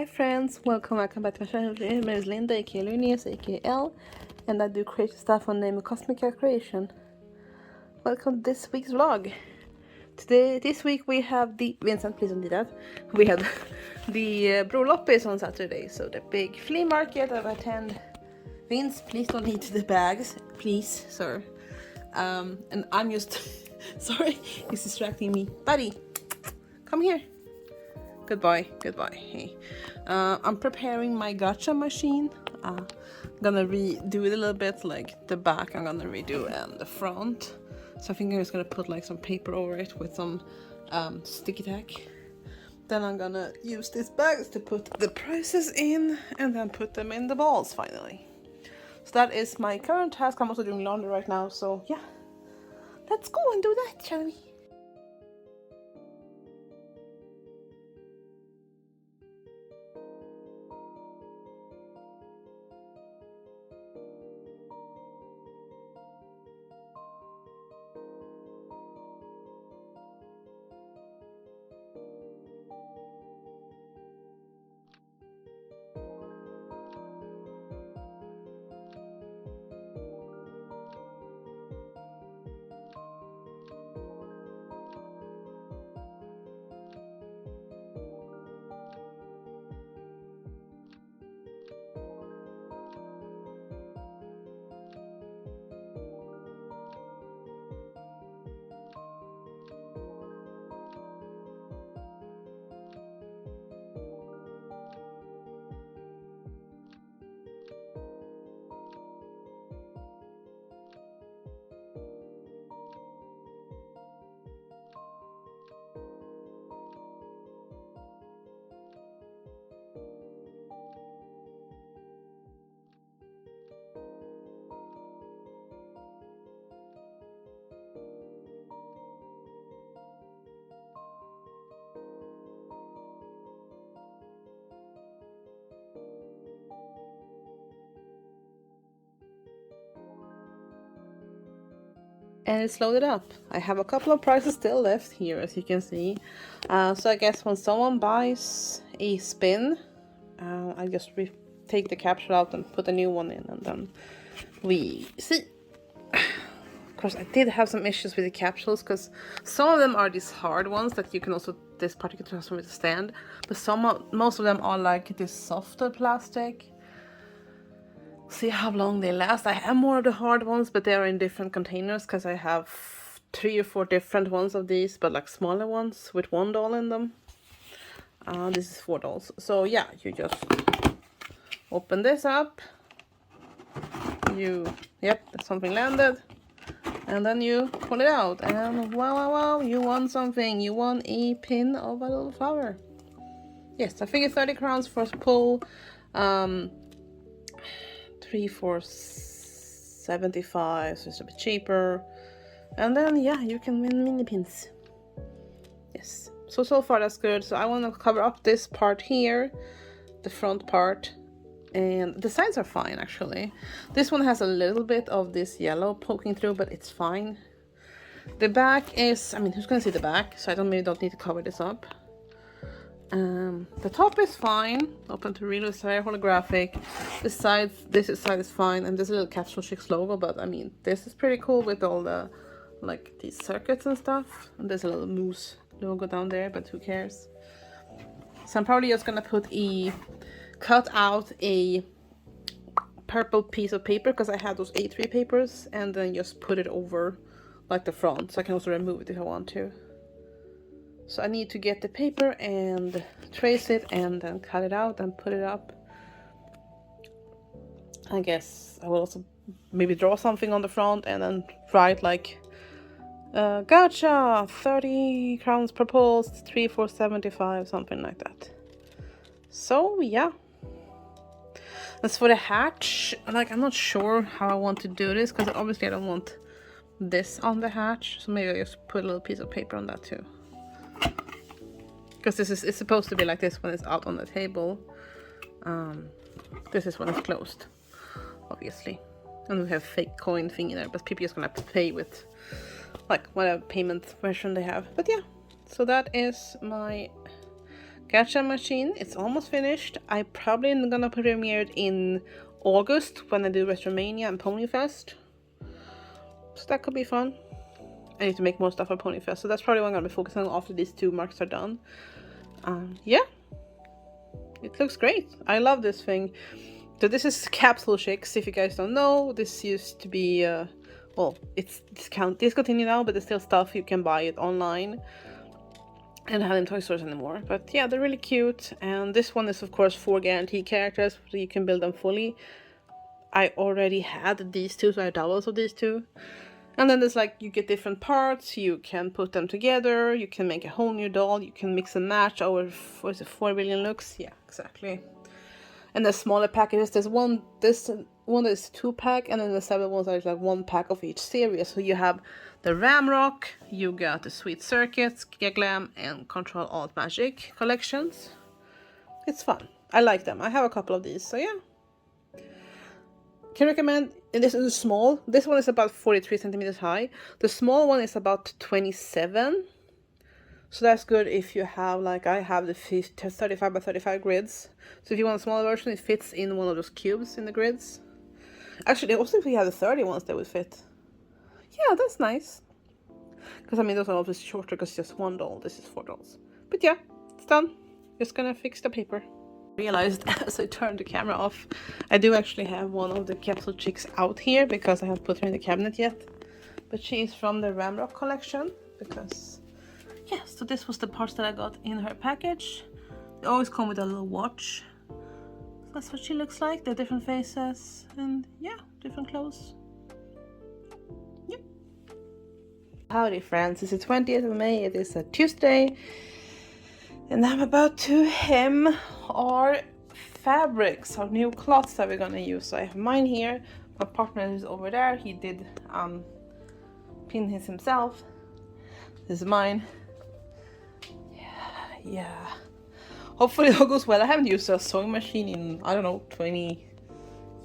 friends, welcome back to my channel. My name is Linda, aka Lunius, aka L, and I do creative stuff on the name of cosmiccatcreation. Welcome to this week's vlog. This week we have the Vincent, please don't do that. We had the Broloppis on Saturday, so the big flea market that I attend. Vince, please don't eat the bags, please, sir. And I'm just sorry, he's distracting me, buddy. Come here. Goodbye. Hey, I'm preparing my gacha machine. Gonna redo it a little bit, like the back I'm gonna redo and the front. So I think I'm just gonna put like some paper over it with some sticky tack. Then I'm gonna use these bags to put the prices in and then put them in the balls finally. So that is my current task. I'm also doing laundry right now, so yeah. Let's go and do that, shall we? And it's loaded up. I have a couple of prices still left here, as you can see. So I guess when someone buys a spin, I just take the capsule out and put a new one in, and then we see. Of course, I did have some issues with the capsules, because some of them are these hard ones that you can also, this part you can transfer with a stand, but most of them are like this softer plastic. See how long they last. I have more of the hard ones, but they are in different containers, because I have 3 or 4 different ones of these, but like smaller ones with 1 doll in them. This is 4 dolls. So yeah, you just open this up. Yep, something landed. And then you pull it out, and wow, you won something. You won a pin of a little flower. Yes, I think it's 30 crowns for a pull. 3 for 75, so it's a bit cheaper. And then yeah, you can win mini pins. Yes, so far that's good. So I want to cover up this part here, the front part, and the sides are fine actually. This one has a little bit of this yellow poking through, but it's fine. The back is, I mean, who's gonna see the back? So I maybe don't need to cover this up. The top is fine, open to read, it's very holographic. This side is fine, and there's a little Capsule Chicks logo, but I mean, this is pretty cool with all the, like, these circuits and stuff. And there's a little moose logo down there, but who cares? So I'm probably just gonna cut out a purple piece of paper, because I have those A3 papers, and then just put it over, like, the front, so I can also remove it if I want to. So I need to get the paper and trace it and then cut it out and put it up. I guess I will also maybe draw something on the front and then write like gacha, 30 crowns per post, 3 for 75, something like that. So yeah. As for the hatch, like, I'm not sure how I want to do this, because obviously I don't want this on the hatch, so maybe I just put a little piece of paper on that too. Because it's supposed to be like this when it's out on the table. This is when it's closed, obviously. And we have fake coin thing in there, but people just gonna have to pay with like whatever payment version they have. But yeah, so that is my Gacha machine. It's almost finished. I probably am gonna premiere it in August when I do Retromania and Ponyfest. So that could be fun. I need to make more stuff for Ponyfest, so that's probably what I'm gonna be focusing on after these 2 marks are done. Yeah, it looks great. I love this thing. So this is Capsule Chicks. If you guys don't know, this used to be well, it's discontinued now, but there's still stuff you can buy it online. And have in toy stores anymore. But yeah, they're really cute. And this one is of course 4 guaranteed characters, so you can build them fully. I already had these 2, so I have doubles of these 2. And then there's like, you get different parts, you can put them together, you can make a whole new doll, you can mix and match over, what is it, 4 billion looks? Yeah, exactly. And the smaller packages, there's one, this one is 2-pack, and then the 7 ones are like 1 pack of each series. So you have the Ramrock, you got the Sweet Circuits, Glam, and Control Alt Magic collections. It's fun. I like them. I have a couple of these, so yeah. Can recommend, and this is small. This one is about 43 centimeters high. The small one is about 27. So that's good if you have, like I have the 35 by 35 grids. So if you want a smaller version, it fits in one of those cubes in the grids. Actually, also if you have the 30 ones, they would fit. Yeah, that's nice. Because I mean, those are obviously shorter because it's just 1 doll. This is 4 dolls. But yeah, it's done. Just gonna fix the paper. Realized as I turned the camera off, I do actually have one of the Capsule Chicks out here because I haven't put her in the cabinet yet. But she is from the Ramrock collection because, yeah, so this was the parts that I got in her package. They always come with a little watch. That's what she looks like. They're different faces and yeah, different clothes. Yep. Howdy friends, it's the 20th of May, it is a Tuesday. And I'm about to hem our fabrics, our new cloths that we're gonna use. So I have mine here, my partner is over there, he did pin his himself. This is mine. Yeah. Hopefully it all goes well. I haven't used a sewing machine in, I don't know, 20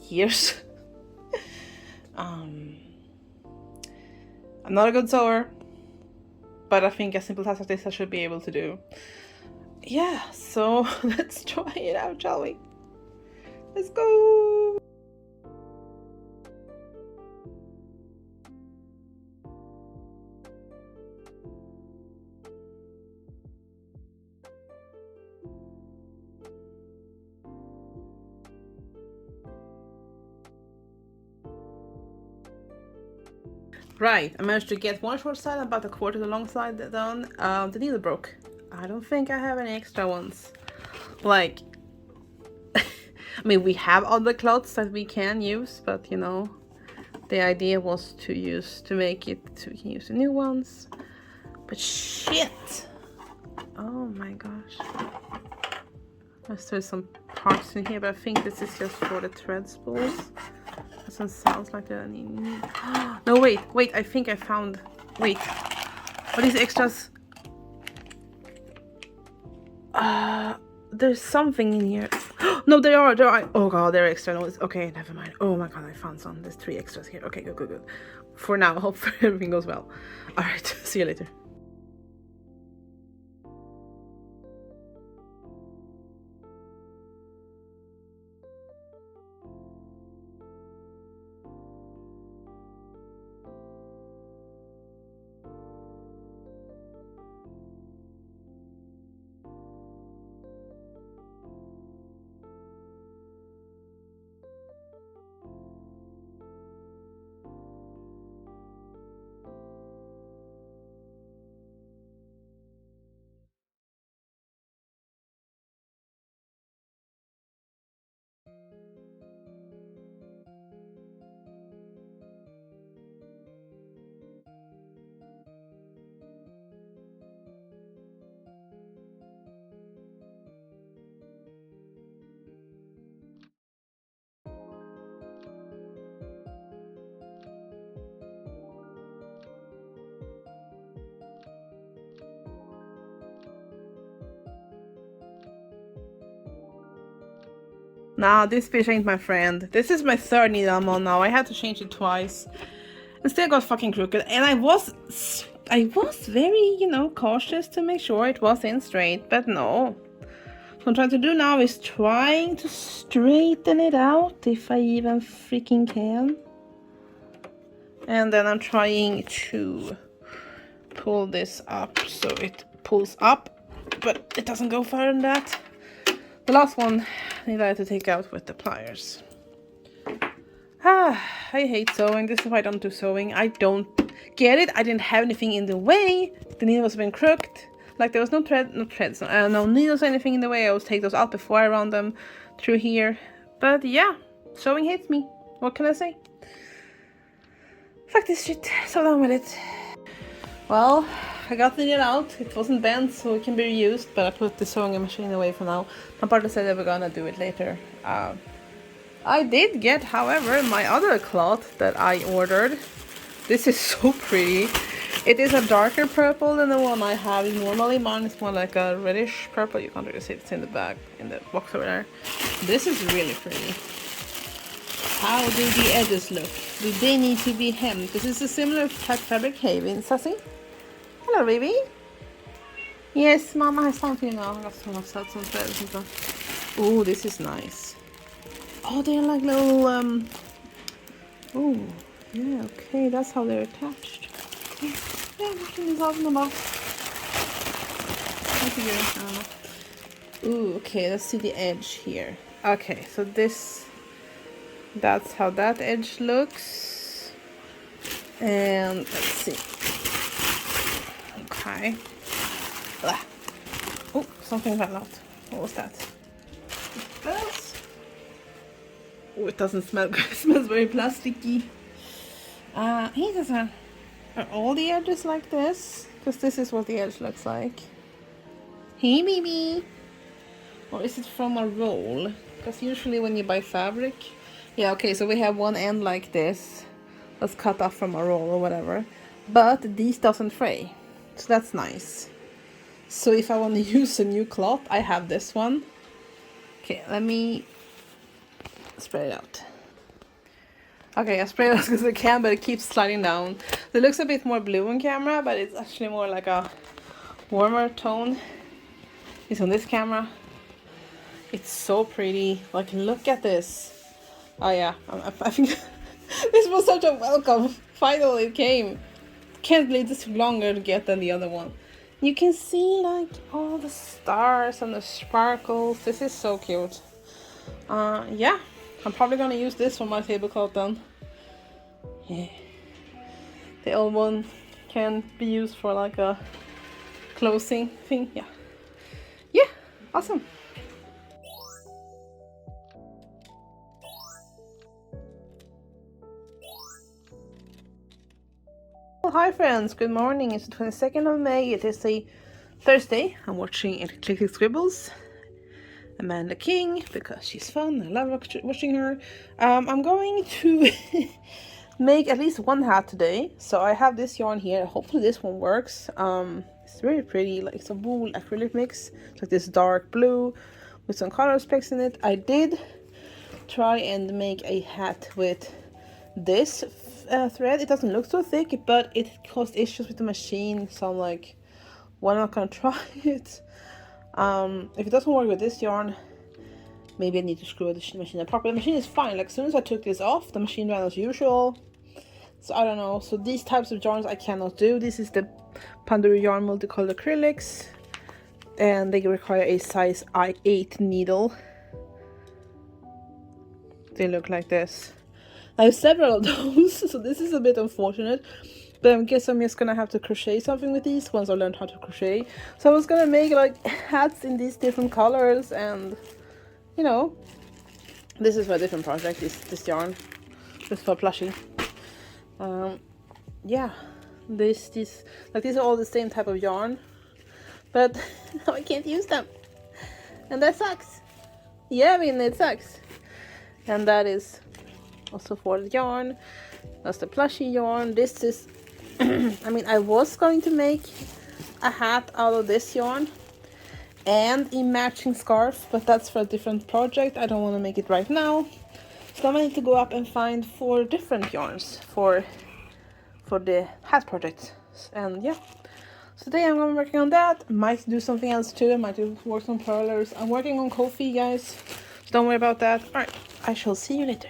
years. I'm not a good sewer, but I think a simple task like this I should be able to do. Yeah, so let's try it out, shall we? Let's go! Right, I managed to get one short side, about a quarter the long side done. The needle broke. I don't think I have any extra ones. Like, I mean, we have other cloths that we can use, but you know, the idea was to make it so we can use the new ones. But shit! Oh my gosh. There's some parts in here, but I think this is just for the thread spools. Doesn't sound like that. No, wait, I think I found. Wait, are these extras? There's something in here. No, there are. Oh god, they're extra. No, okay, never mind. Oh my god, I found some. There's 3 extras here. Okay, good. For now, hopefully everything goes well. Alright, see you later. Nah, this bitch ain't my friend. This is my 3rd needle I'm on now. I had to change it twice. And still got fucking crooked. And I was very, you know, cautious to make sure it was in straight. But no. What I'm trying to do now is trying to straighten it out, if I even freaking can. And then I'm trying to pull this up so it pulls up, but it doesn't go further than that. The last one I need to take out with the pliers. I hate sewing. This is why I don't do sewing. I don't get it. I didn't have anything in the way. The needle was been crooked. Like there was no threads, no needles or anything in the way. I always take those out before I run them through here. But yeah, sewing hates me. What can I say? Fuck this shit. So done with it. Well, I got the needle out. It wasn't bent, so it can be reused. But I put the sewing machine away for now. My partner said they were gonna do it later. I did get, however, my other cloth that I ordered. This is so pretty. It is a darker purple than the one I have normally. Mine is more like a reddish purple. You can't really see it. It's in the bag, in the box over there. This is really pretty. How do the edges look? Do they need to be hemmed? This is a similar type fabric. Hey, Sassy. Hello, baby. Yes, Mama has something now. I got some of that, some threads and stuff. Oh, this is nice. Oh, they're like little, oh, yeah, okay, that's how they're attached. Yeah, everything is out in the box. Ooh, okay, let's see the edge here. Okay, so that's how that edge looks. And let's see. Okay. Ah. Oh, something fell out. What was that? Oh, it doesn't smell good. It smells very plasticky. He doesn't. Are all the edges like this? Because this is what the edge looks like. Hey, baby. Or is it from a roll? Because usually when you buy fabric, yeah, okay. So we have one end like this, that's cut off from a roll or whatever. But these doesn't fray, so that's nice. So if I want to use a new cloth, I have this one. Okay, let me spread it out. Okay, I sprayed it as good as I can, but it keeps sliding down. It looks a bit more blue on camera, but it's actually more like a warmer tone. It's on this camera. It's so pretty. Like, look at this. Oh yeah, I think this was such a welcome. Finally it came. Can't believe this took longer to get than the other one. You can see like all the stars and the sparkles. This is so cute. Yeah. I'm probably gonna use this for my tablecloth then. Yeah. The old one can be used for like a closing thing. Yeah. Yeah, awesome. Well, hi friends, good morning. It's the 22nd of May. It is a Thursday. I'm watching Eclectic Scribbles. Amanda King, because she's fun. I love watching her. I'm going to make at least one hat today. So I have this yarn here. Hopefully this one works. It's very pretty. Like it's a wool acrylic mix. It's like this dark blue with some color specks in it. I did try and make a hat with this thread. It doesn't look so thick, but it caused issues with the machine. So I'm like, why not gonna try it? If it doesn't work with this yarn, maybe I need to screw the machine apart. But the machine is fine. Like as soon as I took this off, the machine ran as usual. So I don't know. So these types of yarns I cannot do. This is the Pandora yarn multicolored acrylics, and they require a size 8 needle. They look like this. I have several of those, so this is a bit unfortunate. But I guess I'm just gonna have to crochet something with these once I learn how to crochet. So I was gonna make like hats in these different colors, and you know, this is for a different project. This yarn, just for plushie. Yeah, these are all the same type of yarn, but now I can't use them, and that sucks. Yeah, I mean it sucks. And that is also for the yarn. That's the plushie yarn. This is. I mean, I was going to make a hat out of this yarn and a matching scarf, but that's for a different project. I don't want to make it right now. So I'm going to need to go up and find 4 different yarns for the hat project. And yeah, So today I'm gonna be working on that. Might do something else too. I might do work on parlors. I'm working on coffee, guys. So don't worry about that. Alright, I shall see you later.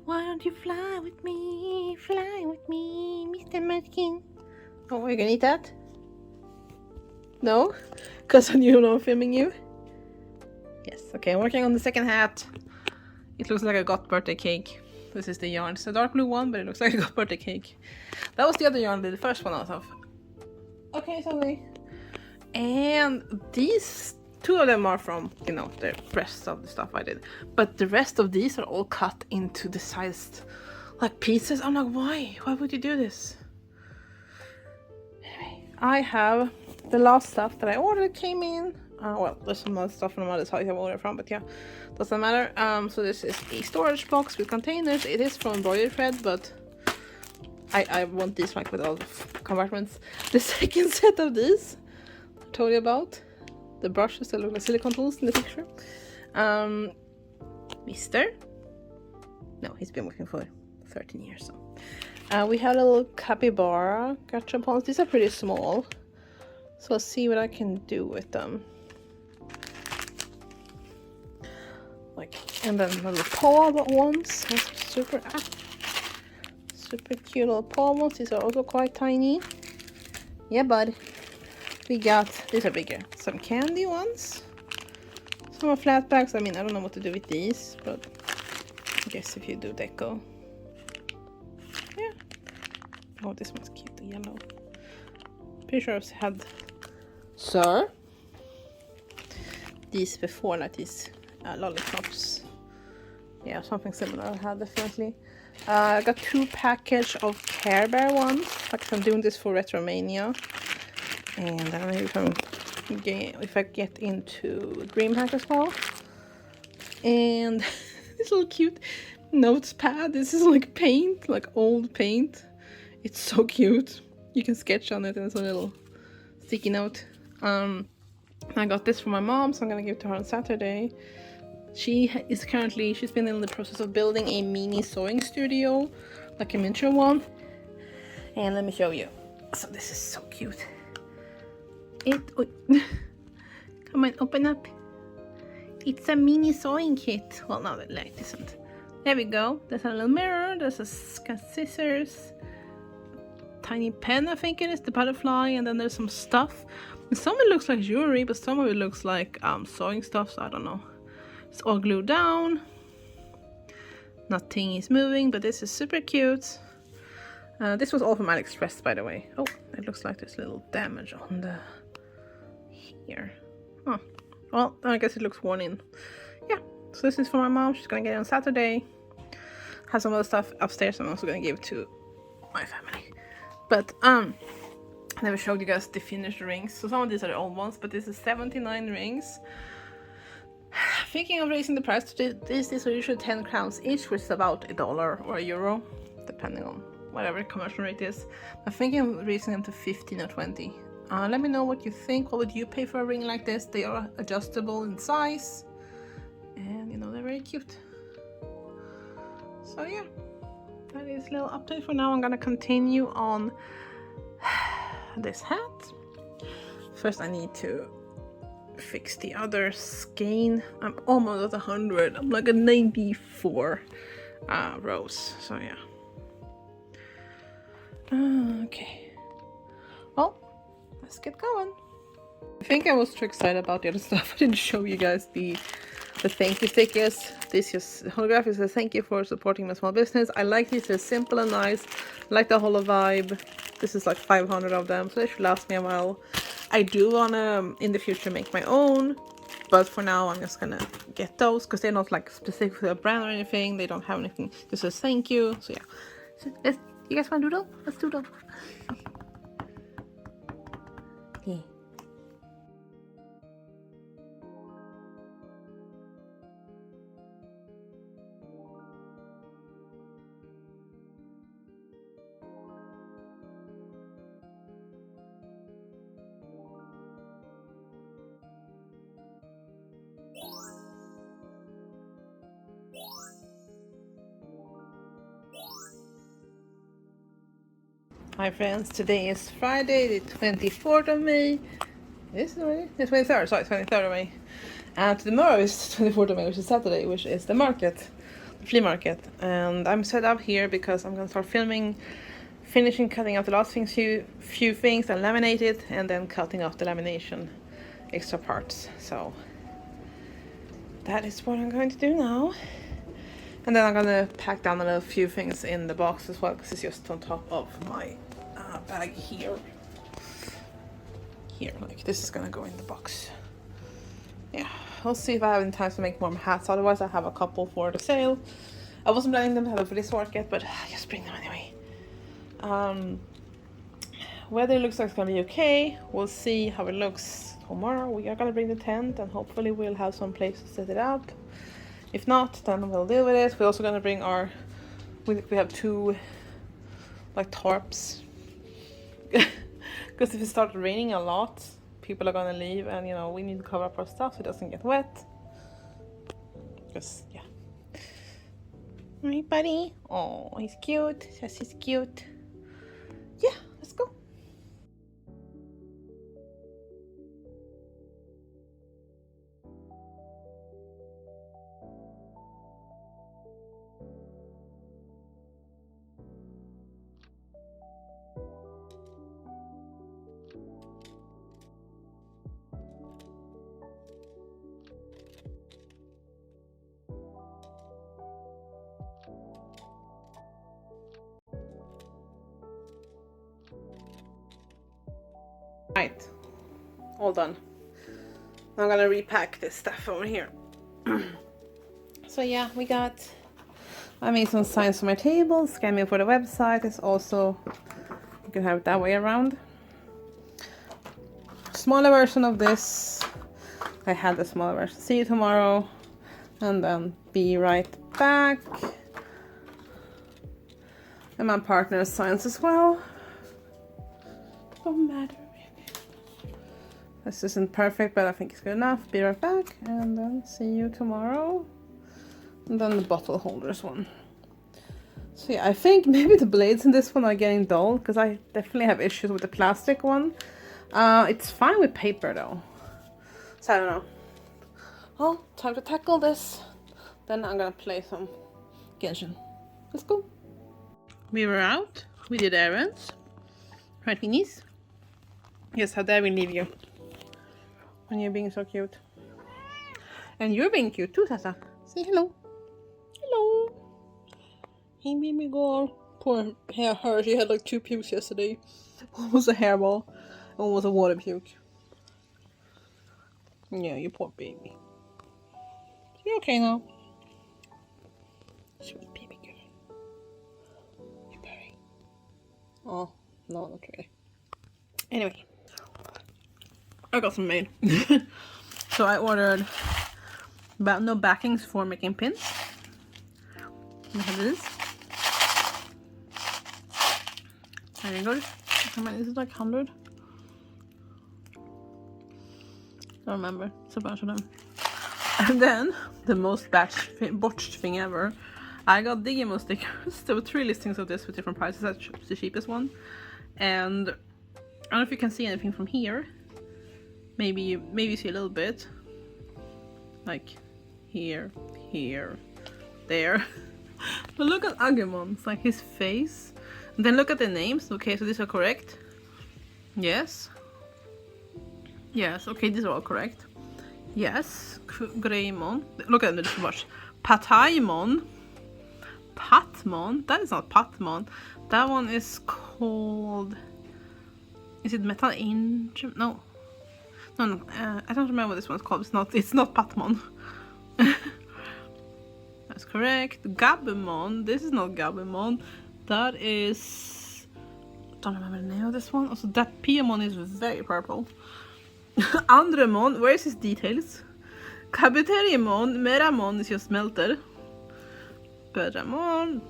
Why don't you fly with me, Mr. Munchkin? Oh, are you gonna eat that? No? Because I knew I'm filming you? Yes, okay, I'm working on the second hat. It looks like I got birthday cake. This is the yarn. It's a dark blue one, but it looks like I got birthday cake. That was the other yarn I did the first one out of. Okay, sorry. And these, two of them are from, you know, the rest of the stuff I did. But the rest of these are all cut into the sized, like, pieces. I'm like, why? Why would you do this? Anyway, I have the last stuff that I ordered came in. Well, there's some other stuff from other sites I've ordered from, but yeah, doesn't matter. So this is a storage box with containers. It is from embroidery thread, but I want these like with all the compartments. The second set of these I told you about, the brushes that look like silicone tools in the picture. Mister, no, he's been working for 13 years. So we have a little capybara gachapons. These are pretty small, so I'll see what I can do with them. Like, and then little paw ones, super cute little paw ones. These are also quite tiny. Yeah, bud. We got, these are bigger, some candy ones, some are flat packs. I mean, I don't know what to do with these, but I guess if you do deco. Yeah. Oh, this one's cute, the yellow. Pretty sure I've had, sir, these before, like these lollipops. Yeah, something similar I had definitely. I got 2 packages of Care Bear ones, like I'm doing this for Retromania. And I don't know if I get into DreamHack as well. And this little cute notes pad. This is like paint, like old paint. It's so cute. You can sketch on it and it's a little sticky note. I got this from my mom, so I'm gonna give it to her on Saturday. She's been in the process of building a mini sewing studio, like a miniature one. And let me show you. So this is so cute. Come on, open up. It's a mini sewing kit. Well, no, the light isn't. There we go. There's a little mirror. There's a scissors. Tiny pen, I think it is. The butterfly. And then there's some stuff. And some of it looks like jewelry, but some of it looks like sewing stuff. So I don't know. It's all glued down. Nothing is moving, but this is super cute. This was all from AliExpress, by the way. Oh, it looks like there's a little damage on the... here. Oh, well, I guess it looks worn in. Yeah, so this is for my mom. She's gonna get it on Saturday. Have some other stuff upstairs I'm also gonna give to my family. But I never showed you guys the finished rings. So some of these are the old ones, but this is 79 rings. thinking of raising the price to this. These are usually 10 crowns each, which is about $1 or €1, depending on whatever the conversion rate is. I'm thinking of raising them to 15 or 20. Let me know what you think. What would you pay for a ring like this? They are adjustable in size, and you know, they're very cute. So yeah, that is a little update for now. I'm gonna continue on this hat. First I need to fix the other skein. I'm almost at 100. I'm like at 94 rows. So yeah. Okay. Well, let's get going. I think I was too excited about the other stuff. I didn't show you guys the thank you stickers. This is holographic. Says thank you for supporting my small business. I like these. They're simple and nice. I like the holo vibe. This is like 500 of them, so they should last me a while. I do wanna in the future make my own, but for now I'm just gonna get those because they're not like specifically a brand or anything. They don't have anything. Just says thank you. So yeah. So you guys want to doodle? Let's doodle. Yeah. Hi friends, today is Friday the 24th of May. Is it already? The 23rd, sorry, 23rd of May. And tomorrow is 24th of May, which is Saturday, which is the market, the flea market. And I'm set up here because I'm gonna start filming, finishing cutting out the last few things and laminate it, and then cutting off the lamination extra parts. So that is what I'm going to do now. And then I'm gonna pack down a few things in the box as well, because it's just on top of my bag here. Here, like this is gonna go in the box. Yeah, I'll see if I have any time to make more hats. Otherwise, I have a couple for the sale. I wasn't planning them to have for this work yet, but I just bring them anyway. Weather looks like it's gonna be okay. We'll see how it looks tomorrow. We are gonna bring the tent, and hopefully we'll have some place to set it up. If not, then we'll deal with it. We're also gonna bring our, we have two like tarps, because if it starts raining a lot, people are gonna leave, and you know, we need to cover up our stuff so it doesn't get wet. Because yeah. Right, buddy? Oh, he's cute. Says he's cute. Yeah, let's go. Right, all done. I'm gonna repack this stuff over here. So yeah, I made some signs for my table, scan me for the website. It's also, you can have it that way around. Smaller version of this. I had the smaller version. See you tomorrow, and then be right back. And my partner's signs as well. Don't matter. This isn't perfect, but I think it's good enough. Be right back, and then see you tomorrow. And then the bottle holders one. So yeah, I think maybe the blades in this one are getting dull, because I definitely have issues with the plastic one. It's fine with paper though. So I don't know. Well, time to tackle this. Then I'm gonna play some Genshin. Let's go. We were out. We did errands. Right, Winnies? Yes, how dare we leave you? And you're being so cute. And you're being cute too, Sasa. Say hello. Hello. Hey, baby girl. Poor her. She had like 2 pukes yesterday. One was a hairball, and one was a water puke. Yeah, you poor baby. You're okay now. Sweet baby girl. You're purring. Oh, no, not really. Anyway. I got some made. So I ordered But no backings for making pins. We have this. There you go. How many is it, like 100? Don't remember. It's a bunch of them. And then the most botched thing ever. I got Digimon stickers. There were 3 listings of this with different prices. That's the cheapest one. And I don't know if you can see anything from here. Maybe you see a little bit. Like here, there. But look at Agumon. It's like his face. And then look at the names. Okay, so these are correct. Yes. Yes, okay, these are all correct. Yes. Greymon. Look at them, just watch. Pataimon. Patmon. That is not Patmon. That one is called... Is it Metal Angel? No. No. I don't remember what this one's called. It's not Patmon. That's correct. Gabumon. This is not Gabumon. That is... Don't remember the name of this one. Also, that Piamon is very purple. Andremon. Where is his details? Kabuterimon. Meramon is just Melter. Bedramon.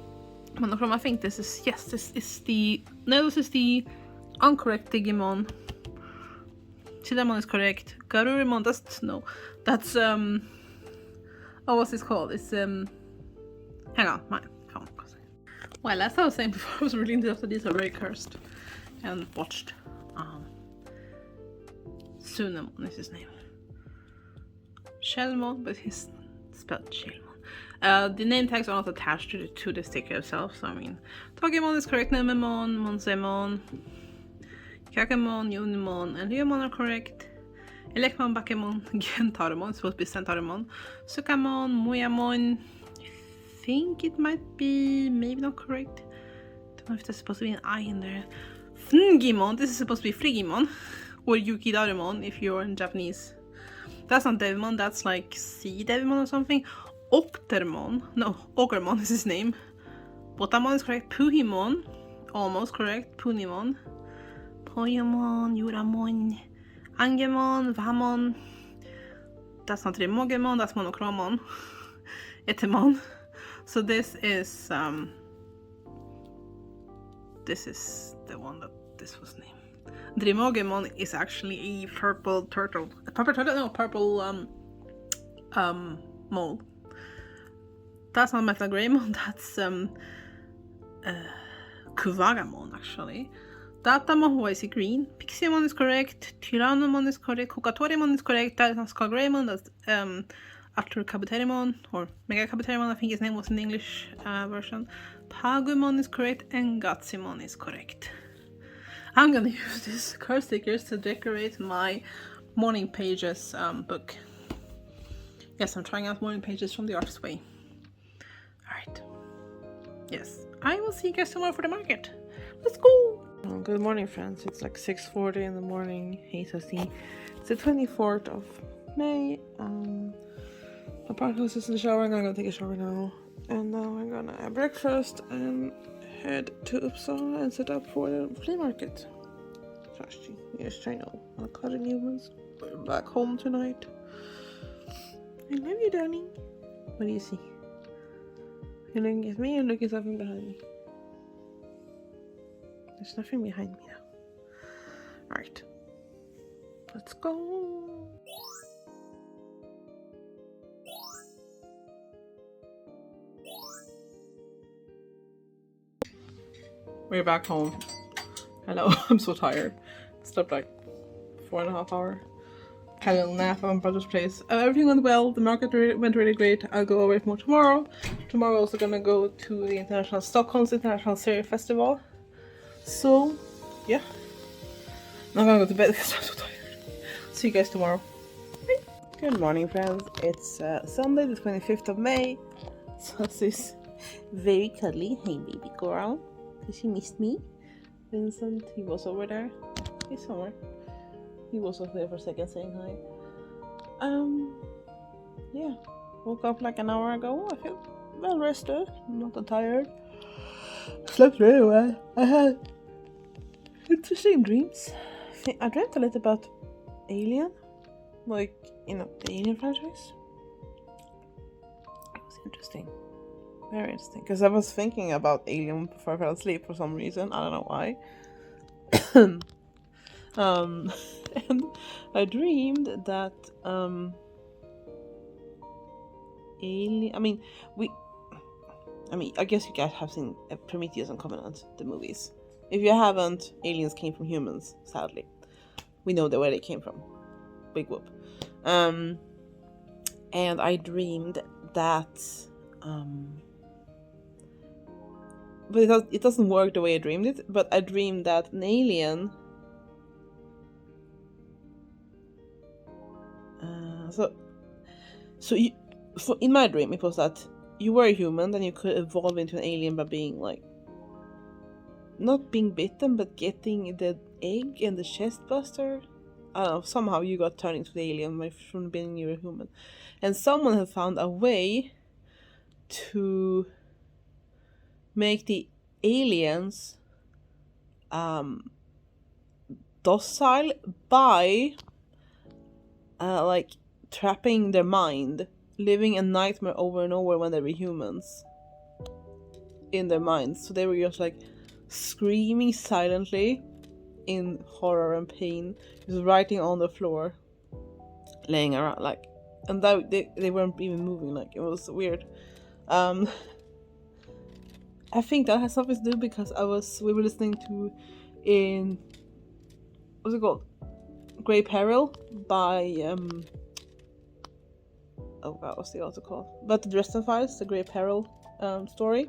Monochrome. I think this is... Yes, this is the... No, this is the incorrect Digimon. Chidamon is correct. Garurimon, no. That's oh, what's this called? It's hang on, mine. Come on. Well, as I was saying before, I was really into after these are very cursed and botched. Sunamon is his name. Shellmon, but he's spelled Shellmon. The name tags are not attached to the sticker itself, so I mean, Togemon is correct. Nememon, Monsemon, Kakamon, Unimon, and Ryomon are correct. Elekmon, Bakemon, Gentarumon, supposed to be Centaurumon, Sukamon, Moyamon. I think it might be maybe not correct. Don't know if there's supposed to be an I in there. Fungimon, this is supposed to be Frigimon, or Yukidarumon if you're in Japanese. That's not Devimon, that's like Sea Devimon or something. Octermon, no, Ogremon is his name. Botamon is correct. Puhimon, almost correct. Punimon. Poyamon, Yuramon, Angemon, Vamon. That's not Remogemon, that's Monochromon. Etemon. So this is the one that this was named. Dremogemon is actually a purple turtle. A purple turtle? No, purple mole. That's not Metal Greymon, that's Kuwagamon actually. Datamon, why is he green? Pixiemon is correct. Tyrannomon is correct. Kokatorimon is correct. That is not Skullgreymon. That's Arthur Kabuterimon, or Mega Kabuterimon, I think his name was in the English version. Pagumon is correct, and Gatsimon is correct. I'm gonna use these card stickers to decorate my Morning Pages book. Yes, I'm trying out Morning Pages from the Artist's Way. Alright. Yes, I will see you guys tomorrow for the market. Let's go! Good morning, friends. It's like 6:40 in the morning. Hey, Sassy. It's the 24th of May. My partner is in the shower. I'm gonna take a shower now. And now I'm gonna have breakfast and head to Uppsala and set up for the flea market. Trashy. Yes, I know. I'll cut in humans. We're back home tonight. I love you, darling. What do you see? You're looking at me and looking at something behind me. There's nothing behind me now. Alright. Let's go. We're back home. Hello, I'm so tired. Slept like 4.5 hours. Had a little nap at my brother's place. Everything went well. The market went really great. I'll go over it more tomorrow. Tomorrow we're also gonna go to the Stockholm's International Series Festival. So, yeah. I'm gonna go to bed because I'm so tired. See you guys tomorrow. Bye. Good morning, friends. It's Sunday, the 25th of May. Sus is very cuddly. Hey, baby girl. Because she missed me. Vincent, he was over there. He's somewhere. He was over there for a second saying hi. Yeah. Woke up like an hour ago. I feel well rested. I'm not that tired. Slept really well. I had interesting dreams. I dreamt a little about Alien. Like, you know, the Alien franchise. Interesting. Very interesting. Because I was thinking about Alien before I fell asleep for some reason. I don't know why. And I dreamed that Alien. I guess you guys have seen Prometheus and Covenant, the movies. If you haven't, aliens came from humans. Sadly, we know where they came from. Big whoop. And I dreamed that. But it doesn't work the way I dreamed it. But I dreamed that an alien. So in my dream, it was that you were a human, then you could evolve into an alien by being like, not being bitten, but getting the egg and the chest buster. I don't know, somehow you got turned into the alien from being you were a human. And someone had found a way to make the aliens docile by like trapping their mind, living a nightmare over and over when they were humans in their minds. So they were just like screaming silently in horror and pain, just writing on the floor, laying around like, and that they weren't even moving. Like, it was weird. I think that has something to do because we were listening to what's it called, Grey Peril by oh god, what's the author called? But the Dresden Files, the Grey Peril story.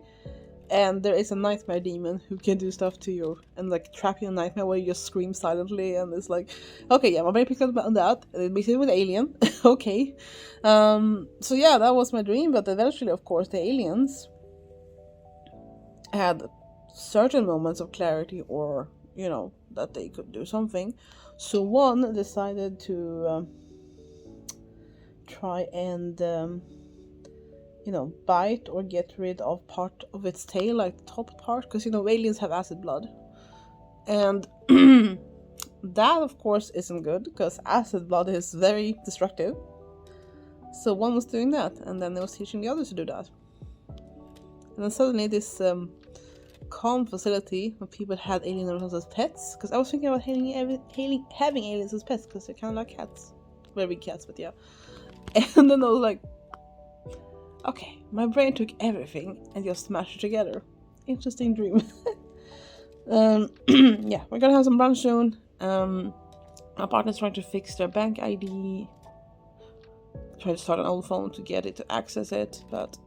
And there is a nightmare demon who can do stuff to you and like trap you in a nightmare where you just scream silently, and it's like, okay, yeah, my brain picked up on that, and it makes it with Alien. Okay. So yeah, that was my dream, but eventually, of course, the aliens had certain moments of clarity, or, you know, that they could do something. So one decided to try and bite or get rid of part of its tail, like the top part, because aliens have acid blood, and that of course isn't good because acid blood is very destructive. So one was doing that, and then they was teaching the others to do that, and then suddenly this calm facility where people had aliens as pets, because I was thinking about having aliens as pets because they're kind of like cats, very big cats, but yeah. And then I was like, okay, my brain took everything and just smashed it together. Interesting dream. Yeah, we're gonna have some brunch soon. My partner's trying to fix their bank ID. Try to start an old phone to get it to access it, but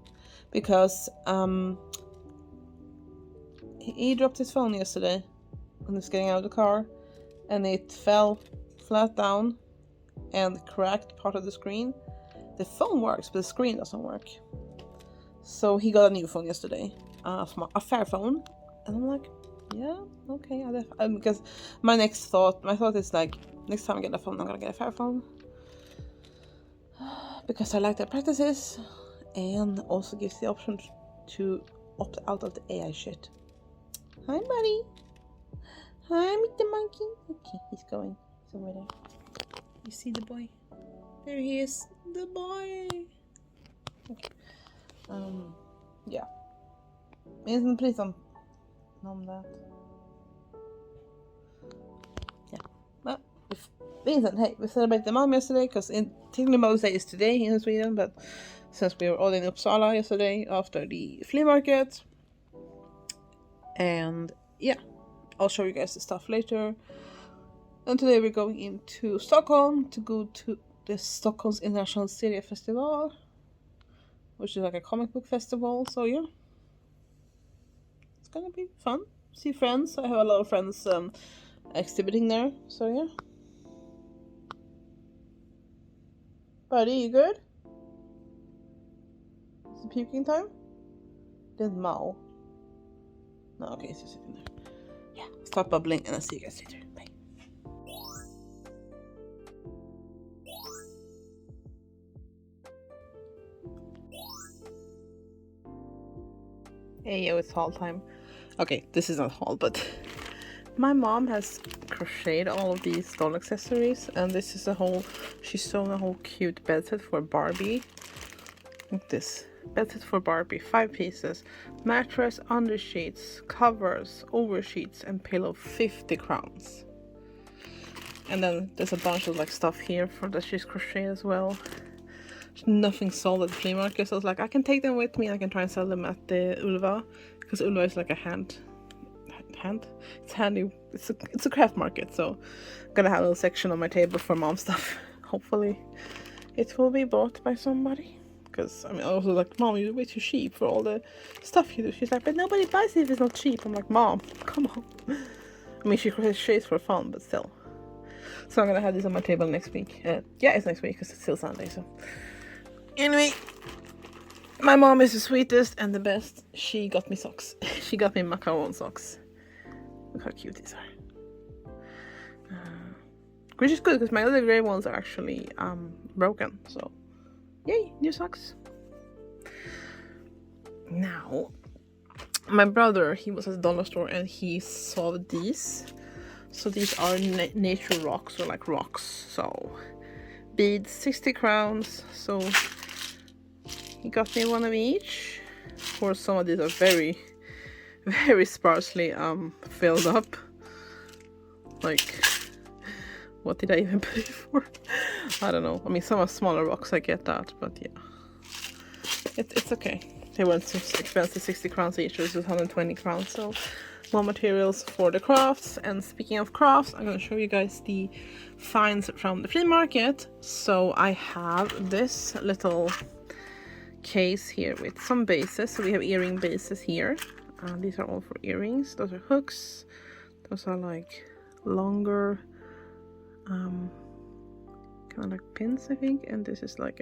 because he dropped his phone yesterday when he was getting out of the car, and it fell flat down and cracked part of the screen. The phone works, but the screen doesn't work. So he got a new phone yesterday, a fair phone, and I'm like, yeah, okay. Because my thought is like, next time I get a phone, I'm gonna get a fair phone, because I like their practices, and also gives the option to opt out of the AI shit. Hi, buddy. Hi, meet the monkey. Okay, he's going. He's over there. You see the boy? There he is, the boy. Okay. Yeah. Men precis som that. Yeah. Well, Vincent, hey, we celebrated Mom yesterday because technically Mother's Day is today here in Sweden, but since we were all in Uppsala yesterday after the flea market. And yeah, I'll show you guys the stuff later. And today we're going into Stockholm to go to the Stockholm's International Serie Festival, which is like a comic book festival. So yeah, it's gonna be fun. See friends. I have a lot of friends exhibiting there. So yeah. Buddy, you good? Is it puking time? Didn't mow. No, okay, it's just sitting there. Yeah, stop bubbling, and I'll see you guys later. Bye. Hey, yo, it's haul time. Okay, this is not haul, but my mom has crocheted all of these doll accessories, and this is she's sewn a whole cute bed set for Barbie. Look this. Bedded for Barbie, 5 pieces. Mattress, undersheets, covers, oversheets, and pillow, 50 crowns. And then there's a bunch of like stuff here for that she's crocheted as well. There's nothing sold at the flea market, so I was like, I can take them with me and I can try and sell them at the Ulva. Because Ulva is like a it's handy, it's a craft market, so I'm gonna have a little section on my table for mom stuff. Hopefully it will be bought by somebody. Because I mean, I was like, Mom, you're way too cheap for all the stuff you do. She's like, but nobody buys it if it's not cheap. I'm like, Mom, come on. I mean, she crochets for fun, but still. So I'm gonna have this on my table next week. Yeah, it's next week because it's still Sunday. So anyway, my mom is the sweetest and the best. She got me socks. She got me macaron socks. Look how cute these are. Which is good because my other grey ones are actually broken. So yay, new socks. Now, my brother, he was at the dollar store and he saw these. So these are nature rocks, or like rocks. So beads, 60 crowns. So he got me one of each. Of course, some of these are very, very sparsely filled up. Like, what did I even pay for? I don't know. I mean, some are smaller rocks, I get that, but yeah. It's okay. They weren't so expensive, 60 crowns each, this was 120 crowns, so more materials for the crafts. And speaking of crafts, I'm going to show you guys the finds from the flea market. So I have this little case here with some bases. So we have earring bases here. These are all for earrings. Those are hooks. Those are like longer kind of like pins, I think. And this is like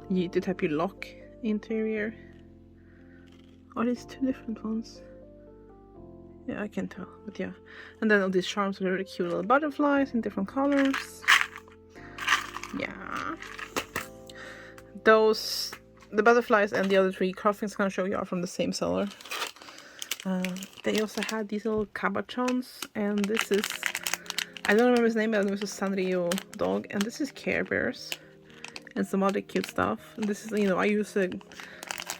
the type you lock interior. Are these two different ones? Yeah, I can tell, but yeah. And then all these charms are really cute little butterflies in different colors. Yeah. The butterflies and the other 3 craft things I'm gonna show you are from the same seller. They also had these little cabochons, and this is, I don't remember his name, but it was a Sanrio dog, and this is Care Bears and some other cute stuff. And this is, you know, I use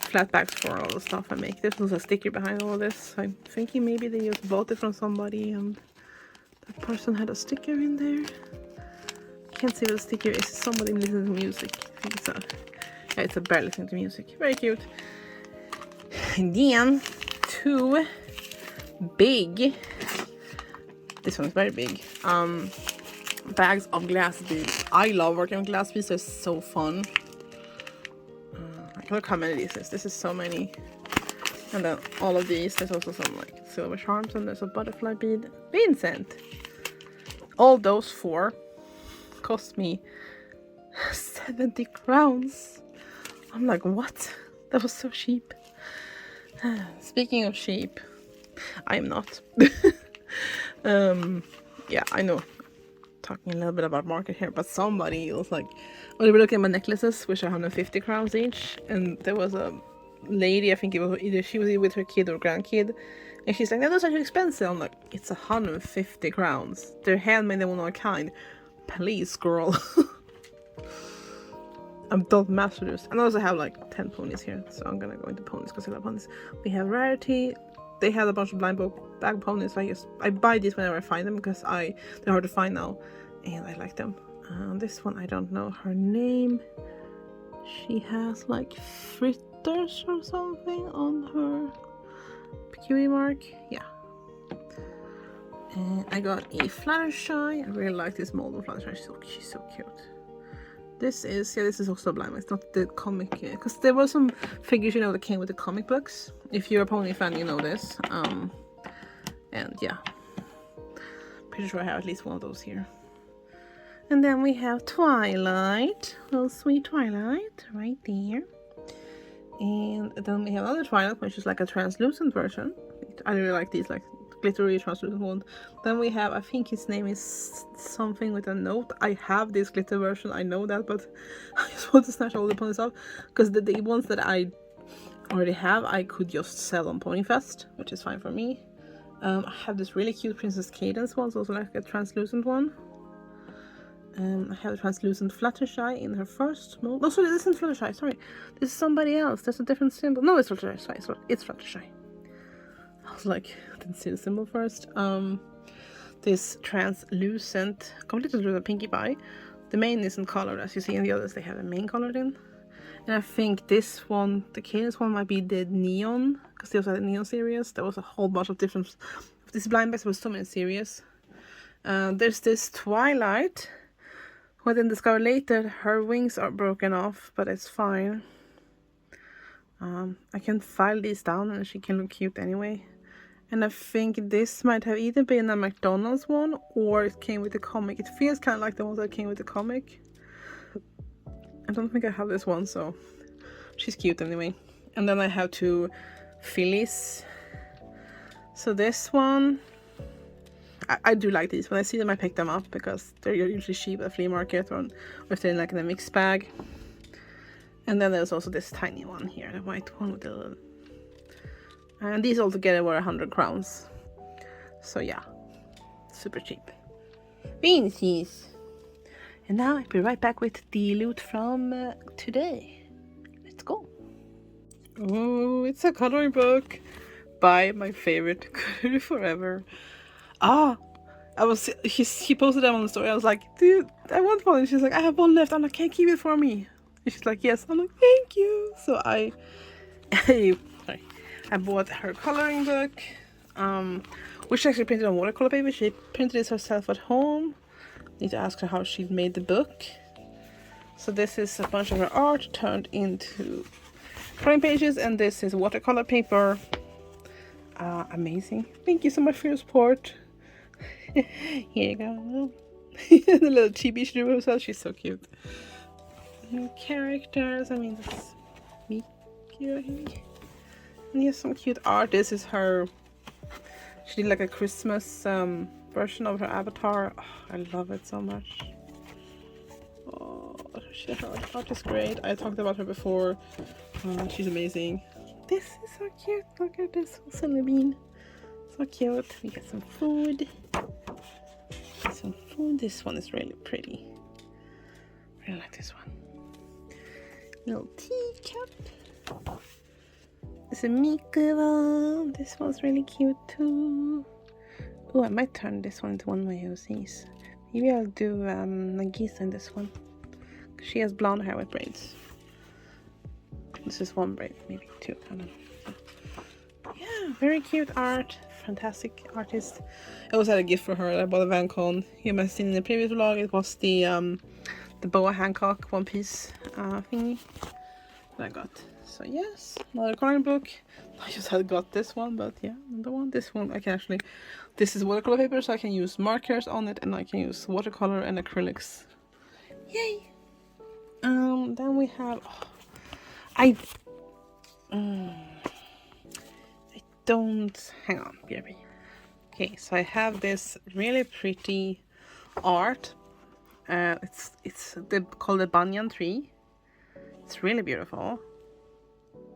flat bags for all the stuff I make. This was a sticker behind all of this. I'm thinking maybe they just bought it from somebody and that person had a sticker in there. I can't see what the sticker is. Somebody listening to music. I think it's a bear listening to music. Very cute. And then 2 big, this one's very big, bags of glass beads. I love working with glass beads. They're so fun. Look how many these is. This is so many. And then all of these. There's also some like silver charms, and there's a butterfly bead. Vincent! All those 4 cost me 70 crowns. I'm like, what? That was so cheap. Speaking of cheap, I am not. Yeah, I know. Talking a little bit about market here, but somebody was like, oh, they were looking at my necklaces, which are 150 crowns each, and there was a lady, I think it was either she was with her kid or grandkid, and she's like, no, those are too expensive. I'm like, it's 150 crowns. They're handmade, they're one of a kind. Please, girl. I don't master this. And I also have like 10 ponies here, so I'm gonna go into ponies because I love ponies. We have Rarity. They had a bunch of blind bag ponies, so I buy these whenever I find them because they're hard to find now, and I like them. This one, I don't know her name. She has like fritters or something on her PQE mark. Yeah. And I got a Fluttershy. I really like this mold of Fluttershy. She's so cute. This is also blind. It's not the comic, because there were some figures, you know, that came with the comic books. If you're a pony fan, you know this. And yeah, pretty sure I have at least one of those here. And then we have Twilight, little sweet Twilight, right there. And then we have another Twilight, which is like a translucent version. I really like these, like glittery translucent one. Then we have, I think his name is something with a note. I have this glitter version, I know that, but I just want to snatch all the ponies off, because the ones that I already have, I could just sell on Ponyfest, which is fine for me. I have this really cute Princess Cadence one, so also like a translucent one. I have a translucent Fluttershy in her first mold. No, sorry, this isn't Fluttershy, sorry. This is somebody else. There's a different symbol. No, it's Fluttershy. It's Fluttershy. I was like, I didn't see the symbol first. This translucent, completely translucent Pinkie Pie. The main isn't colored, as you see in the others, they have a main colored in. And I think this one, the Cadence one, might be the Neon, because they also had a Neon series. There was a whole bunch of different, this blind bag was so many series. There's this Twilight, who I then discovered later her wings are broken off, but it's fine. I can file these down and she can look cute anyway. And I think this might have either been a McDonald's one or it came with the comic. It feels kind of like the ones that came with the comic. I don't think I have this one, so she's cute anyway. And then I have two fillies. So this one, I do like these. When I see them, I pick them up because they're usually cheap at the flea market or if they're like in a mixed bag. And then there's also this tiny one here, the white one with the little... And these all together were 100 crowns. So yeah, super cheap. Beansies! And now I'll be right back with the loot from today. Let's go. Oh, it's a coloring book by my favorite color forever. He posted them on the story. I was like, dude, I want one. And she's like, I have one left. I'm like, can you keep it for me? And she's like, yes. I'm like, thank you. So I bought her coloring book, which she actually printed on watercolor paper. She printed this herself at home. Need to ask her how she made the book. So this is a bunch of her art turned into coloring pages, and this is watercolor paper. Amazing. Thank you so much for your support. Here you go. The little chibi she drew herself. She's so cute. And characters. I mean, that's Mickey right here. And here's some cute art. This is her. She did like a Christmas version of her avatar. Oh, I love it so much. Oh, her art is great. I talked about her before. She's amazing. This is so cute. Look at this Cinnamon bean. So cute. We got some food. This one is really pretty. I really like this one. Little teacup. It's a Mickey one. This one's really cute too. Oh, I might turn this one into one of my OCs. Maybe I'll do Nagisa in this one. She has blonde hair with braids. This is one braid, maybe two. I don't know. Yeah, very cute art. Fantastic artist. I also had a gift for her. I bought a Vancon. You might have seen in the previous vlog. It was the Boa Hancock One Piece thingy that I got. So yes, another coloring book. I just had got this one, but yeah, another one. This one I can actually. This is watercolor paper, so I can use markers on it, and I can use watercolor and acrylics. Yay! Then we have. I don't. Hang on, BRB. Okay, so I have this really pretty art. It's called the banyan tree. It's really beautiful.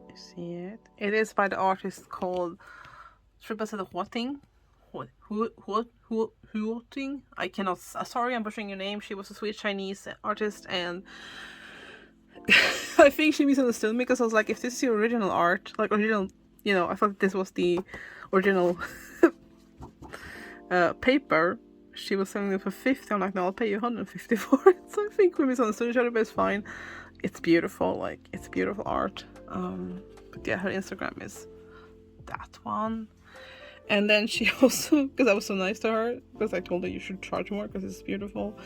You see it? It is by the artist called Huoting. I cannot. Sorry, I'm butchering your name. She was a Swedish Chinese artist, and I think she misunderstood me because I was like, if this is your original art, like original, you know, I thought this was the original paper. She was selling it for 50. I'm like, no, I'll pay you 150 for it. So I think we misunderstood each other, but it's fine. It's beautiful, like it's beautiful art. But yeah, her Instagram is that one. And then she also, because I was so nice to her, because I told her you should charge more because it's beautiful.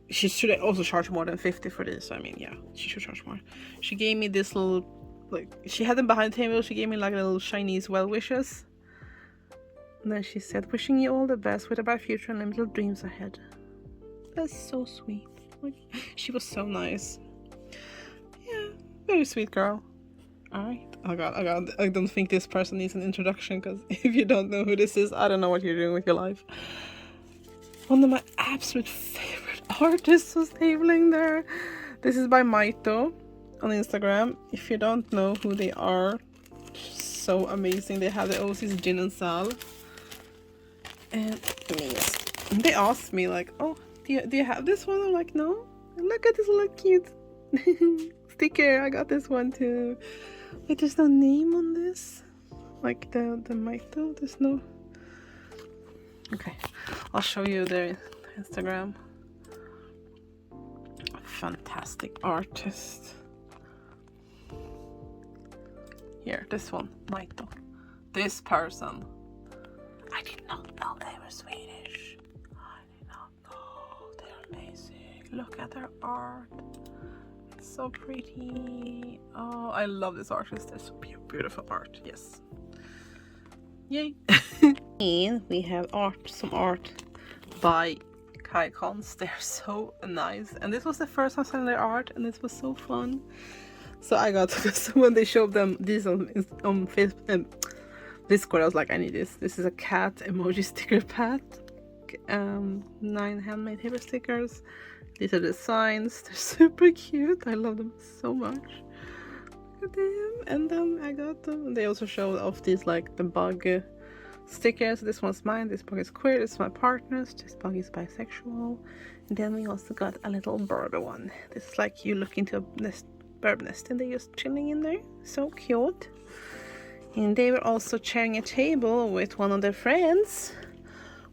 She should also charge more than 50 for this. So I mean, yeah, she should charge more. She gave me this little, like, she had them behind the table. She gave me like little Chinese well wishes. And then she said, wishing you all the best with a bright future and little dreams ahead. That's so sweet. Like, she was so nice. Yeah, very sweet girl. Alright. Oh god, I don't think this person needs an introduction, because if you don't know who this is, I don't know what you're doing with your life. One of my absolute favorite artists was tabling there. This is by Maito on Instagram. If you don't know who they are, so amazing. They have the OCs Jin and Sal. And yes, they asked me like, oh, do you have this one? I'm like, no. Look at this little cute sticker. I got this one too. Wait, there's no name on this. Like the mito. There's no. Okay, I'll show you their Instagram. Fantastic artist. Here, this one, Mito. This person. I did not know they were Swedish. I did not know. They're amazing. Look at their art. It's so pretty. Oh, I love this artist. They're so beautiful art. Yes. Yay. And we have some art by Kai Cons. They're so nice. And this was the first time selling their art, and this was so fun. So I got this when they showed them these on Facebook, Discord. I was like, I need this. This is a cat emoji sticker pack. 9 handmade paper stickers. These are the designs. They're super cute. I love them so much. Look at them. And then I got them. They also showed off these like the bug stickers. This one's mine. This bug is queer. This is my partner's. This bug is bisexual. And then we also got a little bird one. This is like you look into a bird nest and they're just chilling in there. So cute. And they were also sharing a table with one of their friends,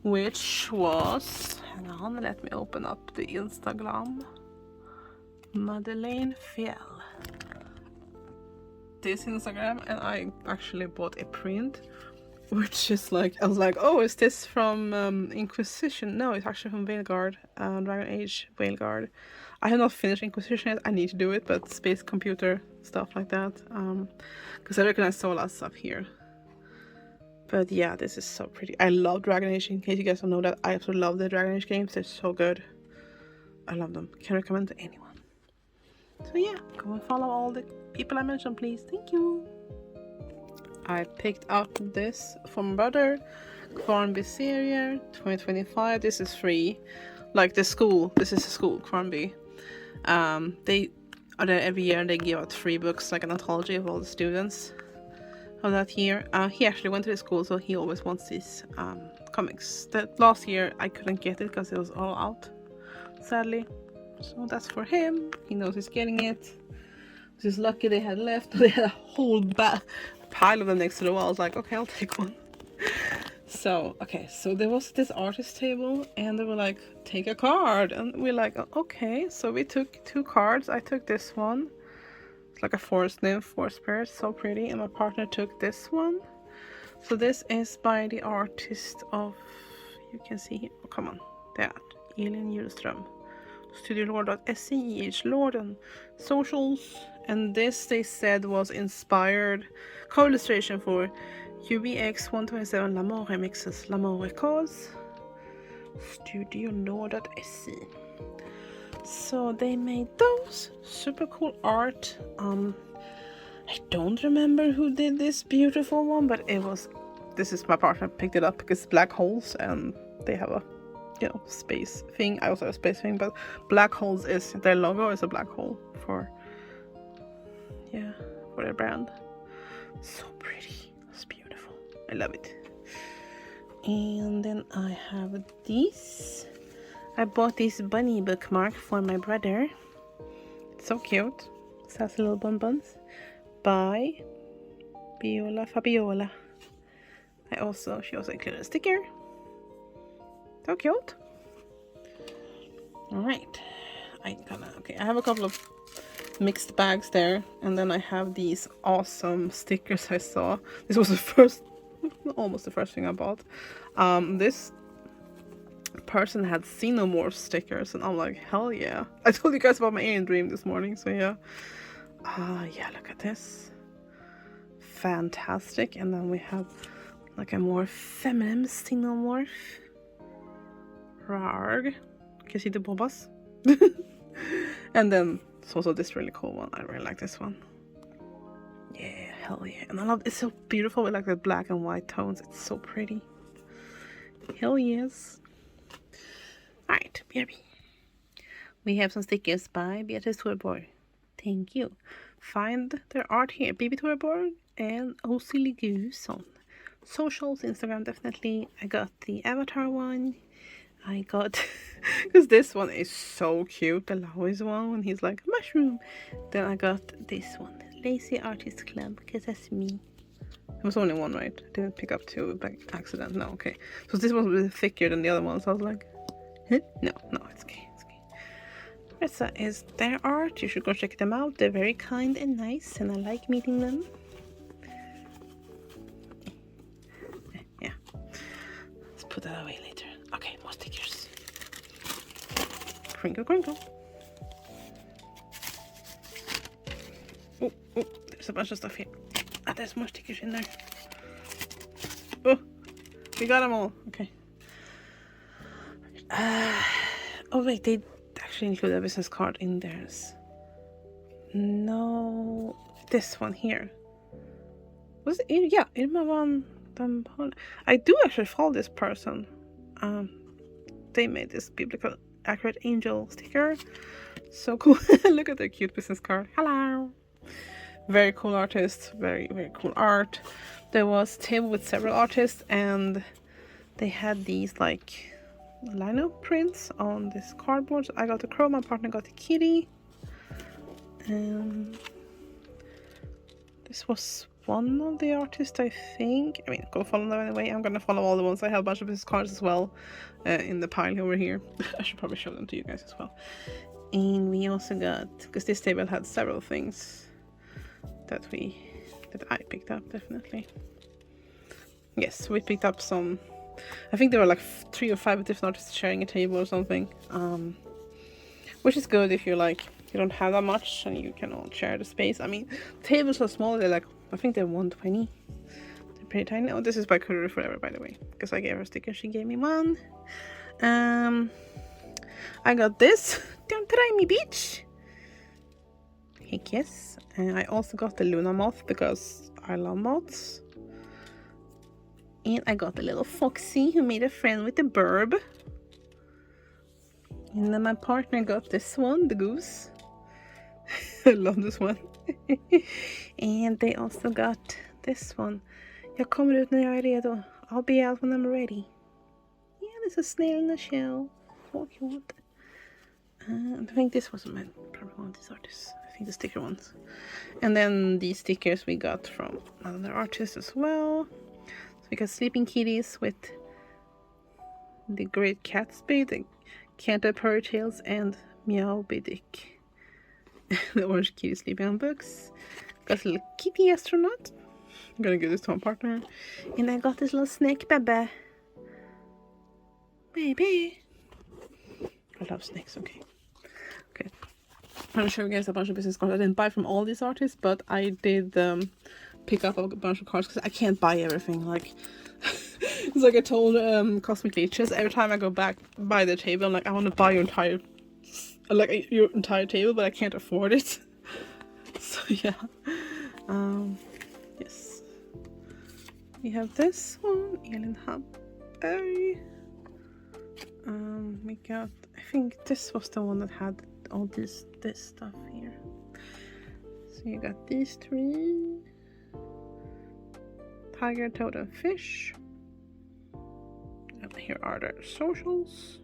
which was, hang on, let me open up the Instagram. Madeleine Fjell. This Instagram, and I actually bought a print, which is like, I was like, oh, is this from Inquisition? No, it's actually from Veilguard, Dragon Age Veilguard. I have not finished Inquisition yet. I need to do it, but space computer stuff like that, because I recognize so a lot of stuff here. But yeah, this is so pretty. I love Dragon Age. In case you guys don't know that, I absolutely love the Dragon Age games. They're so good. I love them. Can recommend to anyone. So yeah, go and follow all the people I mentioned, please. Thank you. I picked up this from brother, Quarnby Series 2025. This is free. Like the school. This is a school, Quarnby. They are there every year and they give out free books, like an anthology of all the students of that year. He actually went to the school, so he always wants these comics. That last year I couldn't get it because it was all out, sadly. So that's for him. He knows he's getting it. He's lucky they had left. They had a whole pile of them next to the wall. I was like, okay, I'll take one. So, okay, so there was this artist table and they were like, take a card. And we're like, okay. So we took 2 cards. I took this one. It's like a forest nymph, forest spirit, so pretty. And my partner took this one. So this is by the artist of, you can see here, oh, come on, that, Elin Hjulström. Studiolord.se, Lord and socials. And this they said was inspired co-illustration for UBX 127 L'Amour remixes L'Amour Records. Studiolord.se. So they made those. Super cool art. I don't remember who did this beautiful one, but it was, this is my partner picked it up because it's black holes and they have a, you know, space thing. I also have a space thing, but black holes is, their logo is a black hole for, yeah, for their brand. So pretty. It's beautiful. I love it. And then I have these. I bought this bunny bookmark for my brother. It's so cute. It has little bonbons by Biola Fabiola. She also included a sticker. So cute. Alright. I have a couple of mixed bags there, and then I have these awesome stickers I saw. This was the first, almost the first thing I bought. This person had Xenomorph stickers and I'm like, hell yeah. I told you guys about my alien dream this morning, so yeah. Yeah, look at this. Fantastic. And then we have like a more feminine Xenomorph. Rarg. Can you see the bobas? And then it's also this really cool one. I really like this one. Yeah, hell yeah. And I love, it's so beautiful with like the black and white tones. It's so pretty. Hell yes. Alright, BRB. We have some stickers by Beatrice Torborg. Thank you. Find their art here. BB Torborg and Osili Gusson. Socials, Instagram definitely. I got the avatar one. I got, because this one is so cute, the Lois one, when he's like, mushroom. Then I got this one, Lazy Artist Club, because that's me. It was only one, right? I didn't pick up two by accident. No, okay. So this one was thicker than the other one, so I was like, huh? No, it's okay, it's okay. Ressa is their art. You should go check them out. They're very kind and nice, and I like meeting them. Yeah. Let's put that away later. Okay, more stickers. Crinkle, crinkle. Oh, there's a bunch of stuff here. There's more stickers in there. Oh, we got them all. Okay. Oh wait, they actually include a business card in theirs. No, this one here. Was it? Yeah, Irma van Dampol. I do actually follow this person. They made this biblical accurate angel sticker. So cool. Look at their cute business card. Hello. Very cool artist. Very, very cool art. There was a table with several artists, and they had these like lino prints on this cardboard. So I got the crow, my partner got the kitty. This was one of the artists, I think. I mean, go follow them anyway. I'm gonna follow all the ones. I have a bunch of his cards as well in the pile over here. I should probably show them to you guys as well. And we also got, because this table had several things that I picked up, definitely. Yes, we picked up some. I think there were like 3 or 5 different artists sharing a table or something, which is good if you're like, you don't have that much and you can all share the space. I mean, tables are small. They're like, I think they're 120. They're pretty tiny. Oh, this is by Courier Forever, by the way, because I gave her a sticker. She gave me one. I got this. Don't try me, bitch. Heck yes. And I also got the Luna moth because I love moths. And I got the little foxy who made a friend with the burb. And then my partner got this one, the goose. I love this one. And they also got this one. Jag kommer ut när jag är redo. I'll be out when I'm ready. Yeah, there's a snail in the shell. So cute. I think this was probably one of these artists. I think the sticker ones. And then these stickers we got from another artist as well. So we got Sleeping Kitties with the Great Gatsby, the Canterbury Tales, and Meow-Be Dick. The orange kitty sleeping on books. Got a little kitty astronaut. I'm gonna give this to my partner. And I got this little snake baby. Baby. I love snakes, okay. Okay. I'm gonna show you guys a bunch of business cards. I didn't buy from all these artists, but I did pick up a bunch of cards because I can't buy everything. Like, it's like I told cosmiccatcreation, every time I go back by the table, I'm like, I want to buy your entire table, but I can't afford it. So yeah. Yes. We have this one, Elin Habberg. We got, I think this was the one that had all this stuff here. So you got these 3. Tiger, toad, and fish. And here are their socials.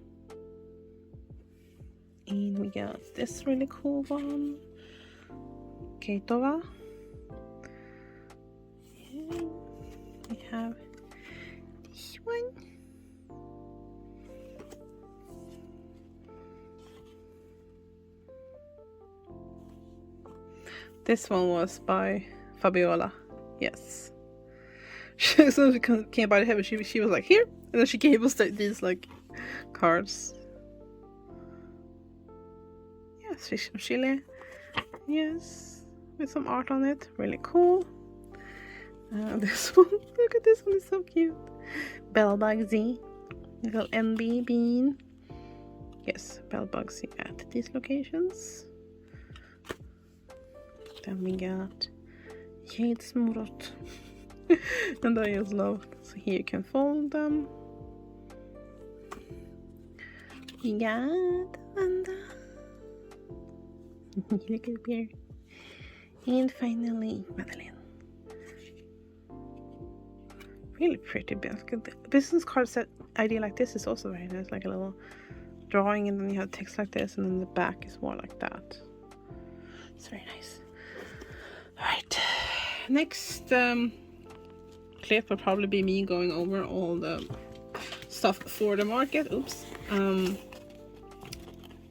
And we got this really cool one. Keitova. And we have this one. This one was by Fabiola. Yes. So we can't buy the heaven. She was like, here, and then she gave us these like cards. Yes, fish from Chile. Yes, with some art on it. Really cool. This one, look at this one, it's so cute. Bellbug Z, little NB bean. Yes, Bellbug Z at these locations. Then we got Jade's and I just love. So here you can fold them. We got Wanda. Look at here. And finally Madeline. really pretty business card set idea like this is also very nice, like a little drawing, and then you have text like this, and then the back is more like that. It's very nice. All right, next clip will probably be me going over all the stuff for the market. Oops.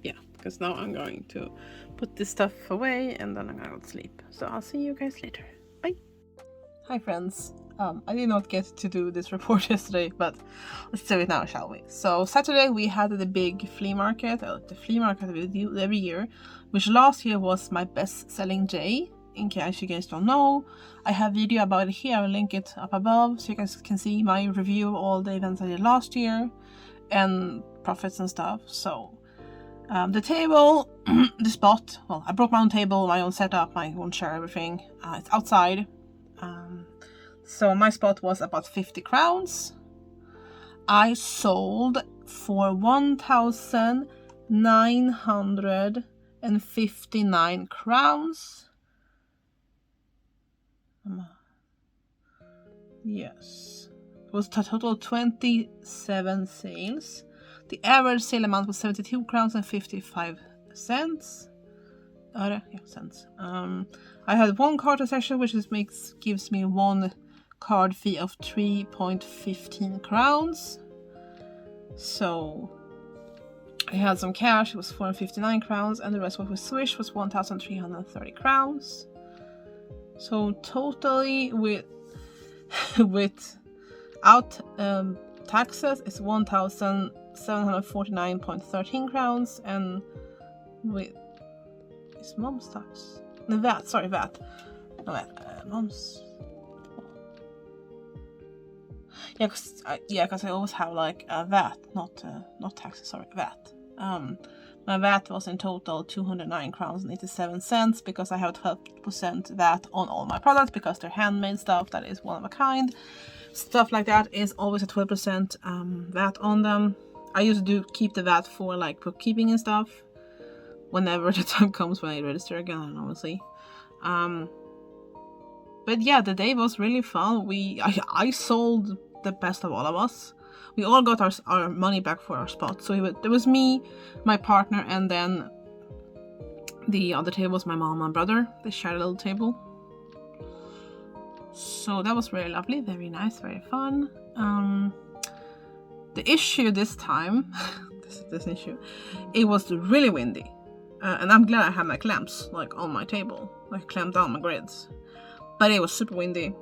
Yeah, because now I'm going to put this stuff away and then I'm gonna go to sleep. So I'll see you guys later. Bye. Hi friends. I did not get to do this report yesterday, but let's do it now, shall we? So Saturday we had the big flea market, the flea market we do every year, which last year was my best-selling day. In case you guys don't know, I have a video about it here. I'll link it up above so you guys can see my review of all the events I did last year and profits and stuff. So the table, the spot, well, I brought my own table, my own setup, my own chair, everything. It's outside. So my spot was about 50 crowns. I sold for 1,959 crowns. Yes, it was a total 27 sales. The average sale amount was 72 crowns and 55 cents. Cents. I had one card session, which gives me one card fee of 3.15 crowns. So I had some cash. It was 459 crowns, and the rest was with Swish was 1,330 crowns. So totally without taxes it's 1,749.13 crowns, and with is mom's tax? No, VAT. Sorry, VAT. No, mom's. Yeah, because I always have like a VAT, not taxes. Sorry, VAT. My VAT was in total 209 crowns and 87 cents because I have 12% VAT on all my products because they're handmade stuff that is one of a kind. Stuff like that is always a 12% VAT on them. I used to keep the VAT for like bookkeeping and stuff whenever the time comes when I register again, obviously. But yeah, the day was really fun. I sold the best of all of us. We all got our money back for our spot. So there was me, my partner, and then the other table was my mom and brother. They shared a little table. So that was very lovely, very nice, very fun. The issue this time, this issue, it was really windy. And I'm glad I had my clamps like on my table, like clamped down my grids. But it was super windy,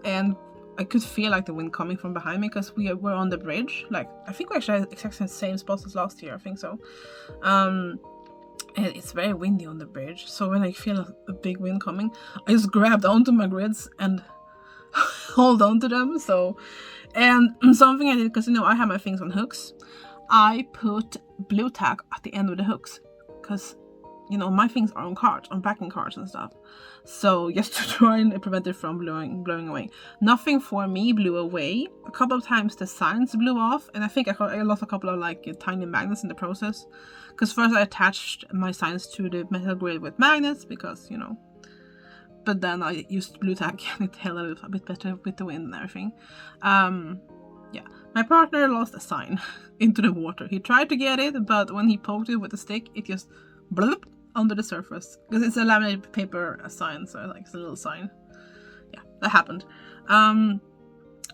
and I could feel like the wind coming from behind me because we were on the bridge. Like, I think we actually had exactly the same spots as last year. I think so. And it's very windy on the bridge. So when I feel a big wind coming, I just grabbed onto my grids and hold on to them. And something I did, because I have my things on hooks. I put blue tack at the end of the hooks because my things are on cards, on packing cards and stuff. So just to try and prevent it from blowing away. Nothing for me blew away. A couple of times the signs blew off, and I think I lost a couple of like tiny magnets in the process. Because first I attached my signs to the metal grid with magnets because but then I used blue tack and it held a bit better with the wind and everything. Yeah, my partner lost a sign into the water. He tried to get it, but when he poked it with a stick, it just blip under the surface, because it's a laminated paper sign, so like it's a little sign. Yeah, that happened.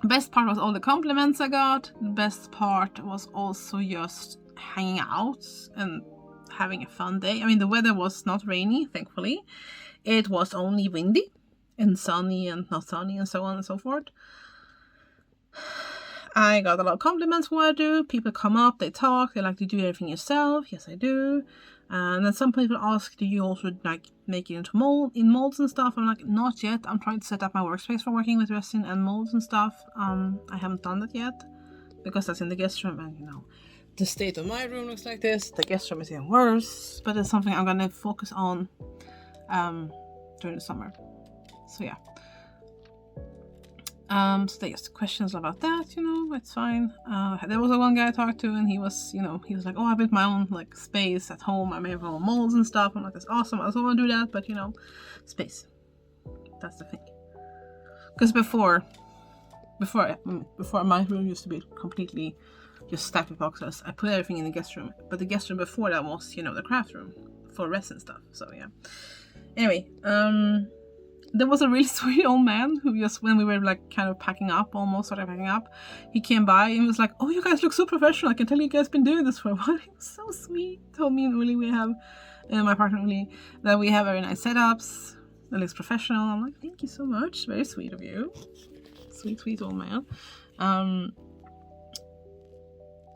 Best part was all the compliments I got. The best part was also just hanging out and having a fun day. I mean, the weather was not rainy, thankfully. It was only windy and sunny and not sunny and so on and so forth. I got a lot of compliments for what I do. People come up, they talk, they like to do everything yourself. Yes, I do. And then some people ask, do you also like make it into molds and stuff? I'm like, not yet. I'm trying to set up my workspace for working with resin and molds and stuff. I haven't done that yet because that's in the guest room, and the state of my room looks like this. The guest room is even worse, but it's something I'm gonna focus on during the summer. So yeah. So there's questions about that, it's fine. There was one guy I talked to, and he was like, oh, I built my own like space at home. I made my own molds and stuff. I'm like, that's awesome. I also want to do that, but space. That's the thing. Because before, before my room used to be completely just stacked with boxes. I put everything in the guest room, but the guest room before that was, you know, the craft room for resin stuff. So yeah. Anyway, there was a really sweet old man who just, when we were like kind of almost started packing up, he came by and was like, "Oh, you guys look so professional. I can tell you guys been doing this for a while." He was so sweet. Told me and Willie my partner Willie, that we have very nice setups. That looks professional. I'm like, thank you so much. Very sweet of you. Sweet old man.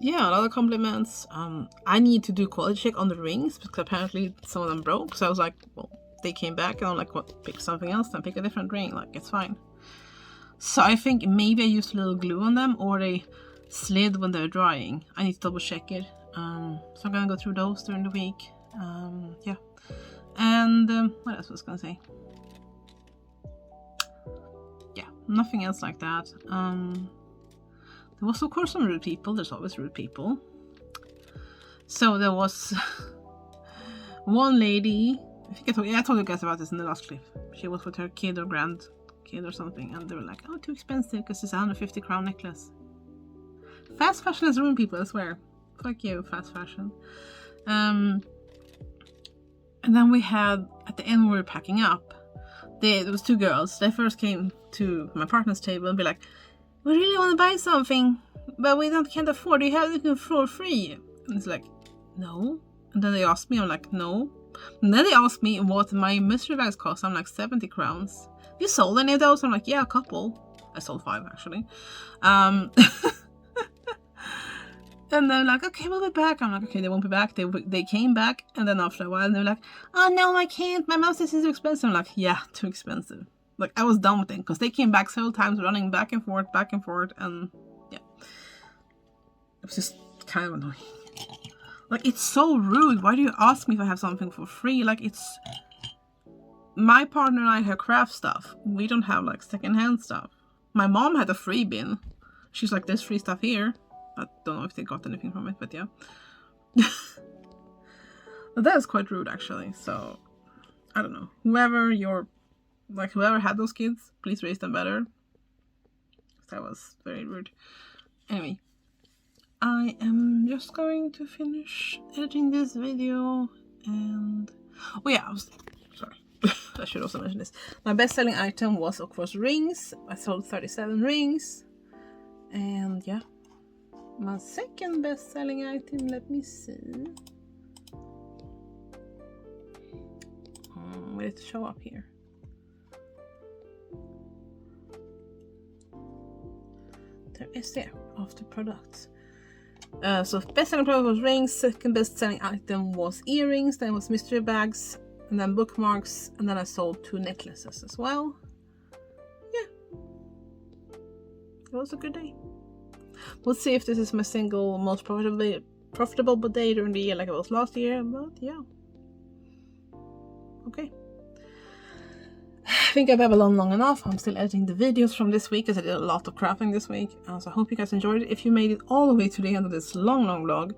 Yeah, a lot of compliments. I need to do quality check on the rings because apparently some of them broke. So I was like, well, they came back and I'm like, what, pick something else then, pick a different ring, like it's fine. So I think maybe I used a little glue on them or they slid when they're drying. I need to double check it. So I'm gonna go through those during the week. Yeah. And what else was I gonna say? Yeah, nothing else like that. There was of course some rude people. There's always rude people. So there was one lady, I think I told you guys about this in the last clip. She was with her kid or grandkid or something, and they were like, "Oh, too expensive because it's a 150 crown necklace." Fast fashion has ruined people, I swear. Fuck you, fast fashion. And then we had, at the end when we were packing up, there was two girls. They first came to my partner's table and be like, "We really want to buy something, but we can't afford. Do you have anything for free?" And it's like, "No." And then they asked me, I'm like, "No." And then they asked me what my mystery bags cost. I'm like, 70 crowns. "You sold any of those?" I'm like, "Yeah, a couple." I sold 5 actually. And they're like, "Okay, we'll be back." I'm like, "Okay, they won't be back." They came back, and then after a while they were like, "Oh no, I can't. My mom says it's too expensive." I'm like, "Yeah, too expensive." Like I was done with it because they came back several times, running back and forth, and yeah, it was just kind of annoying. Like it's so rude. Why do you ask me if I have something for free? Like it's my partner and I have craft stuff. We don't have like secondhand stuff. My mom had a free bin. She's like, "There's free stuff here." I don't know if they got anything from it, but yeah. But that is quite rude actually. So I don't know. Whoever had those kids, please raise them better. That was very rude. Anyway, I am just going to finish editing this video and... Oh yeah, sorry. I should also mention this. My best-selling item was of course rings. I sold 37 rings. And yeah. My second best-selling item, let me see. Wait to show up here. There is there of the products. So best-selling product was rings. Second best-selling item was earrings. Then was mystery bags, and then bookmarks, and then I sold 2 necklaces as well. Yeah, it was a good day. We'll see if this is my single most profitable day during the year like it was last year, but yeah. Okay. I think I've babbled on long enough. I'm still editing the videos from this week because I did a lot of crafting this week. So I hope you guys enjoyed it. If you made it all the way to the end of this long vlog,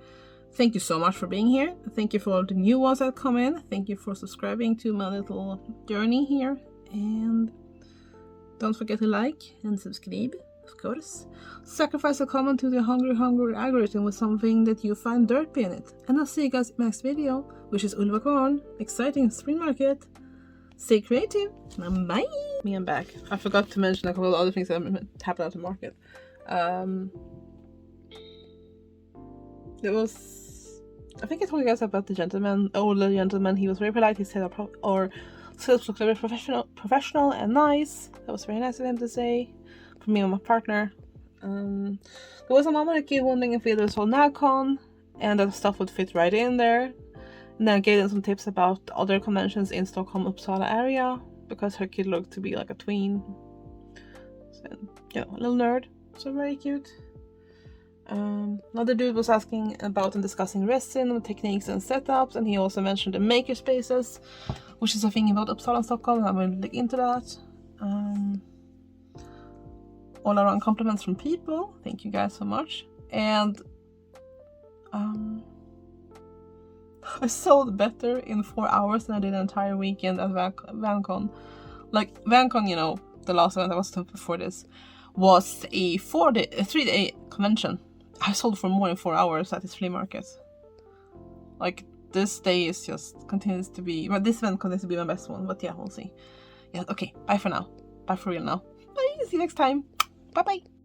thank you so much for being here. Thank you for all the new ones that come in. Thank you for subscribing to my little journey here. And don't forget to like and subscribe. Of course. Sacrifice a comment to the hungry algorithm with something that you find dirty in it. And I'll see you guys in the next video, which is Ulvakorn, exciting spring market. Stay creative. Bye. Me, I'm back. I forgot to mention a couple of other things that happened at the market. There was... I think I told you guys about the older gentleman. He was very polite. He said our sales looked very professional and nice. That was very nice of him to say. For me and my partner. There was a moment like wondering if we had sold Nagcon and that stuff would fit right in there. And then I gave them some tips about other conventions in Stockholm, Uppsala area because her kid looked to be like a tween. So, you know, a little nerd. So very cute. Another dude was asking about and discussing resin techniques and setups, and he also mentioned the maker spaces, which is a thing about Uppsala and Stockholm. I'm going to look into that. All around compliments from people. Thank you guys so much. And I sold better in 4 hours than I did an entire weekend at VanCon. Like VanCon, you know, the last event I was to before this, was a 3-day convention. I sold for more than 4 hours at this flea market. Like, this day is just continues to be, well, this event continues to be my best one, but yeah, we'll see. Yeah, okay, bye for now. Bye for real now. Bye, see you next time. Bye bye.